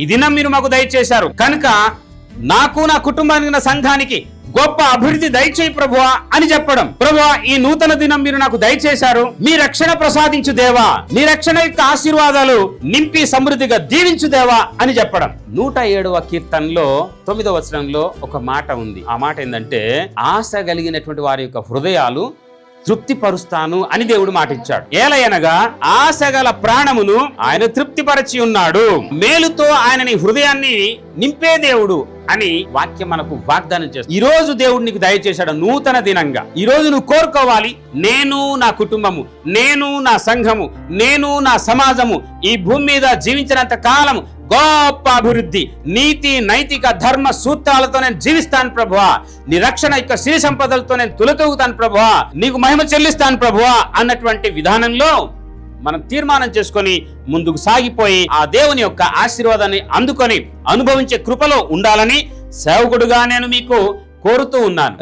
ఈ దినం మీరు మాకు దయచేశారు కనుక నాకు, నా కుటుంబానికి, నా సంఘానికి గొప్ప అభివృద్ధి దయచేయి ప్రభువా అని చెప్పడం. ప్రభువా, ఈ నూతన దినం మీరు నాకు దయచేశారు, మీ రక్షణ ప్రసాదించు దేవా, మీ రక్షణ యొక్క ఆశీర్వాదాలు నింపి సమృద్ధిగా దీవించు దేవా అని చెప్పడం. 107వ కీర్తనలో 9వ వచనంలో ఒక మాట ఉంది. ఆ మాట ఏంటంటే, ఆశ కలిగినటువంటి వారి యొక్క హృదయాలు తృప్తిపరుస్తాను అని దేవుడు మాట ఇచ్చాడు. ఏలయనగా ఆశ గల ప్రాణమును ఆయన తృప్తిపరచి ఉన్నాడు, మేలుతో ఆయనని హృదయాన్ని నింపే దేవుడు అని వాక్యం మనకు వాగ్దానం చేస్తుంది. ఈ రోజు దేవుడు నీకు దయచేశాడు నూతన దినంగా. ఈ రోజు నువ్వు కోరుకోవాలి, నేను, నా కుటుంబము, నేను, నా సంఘము, నేను, నా సమాజము ఈ భూమి మీద జీవించినంత కాలము గొప్ప అభివృద్ధి, నీతి, నైతిక, ధర్మ సూత్రాలతో నేను జీవిస్తాను ప్రభువా, నీ రక్షణ యొక్క సిరి సంపదలతో నేను తులతూగుతాను ప్రభువా, నీకు మహిమ చెల్లిస్తాను ప్రభువా అన్నటువంటి విధానంలో మనం తీర్మానం చేసుకొని ముందుకు సాగిపోయి ఆ దేవుని యొక్క ఆశీర్వాదాన్ని అందుకొని అనుభవించే కృపలో ఉండాలని సేవకుడుగా నేను మీకు కోరుతూ ఉన్నాను.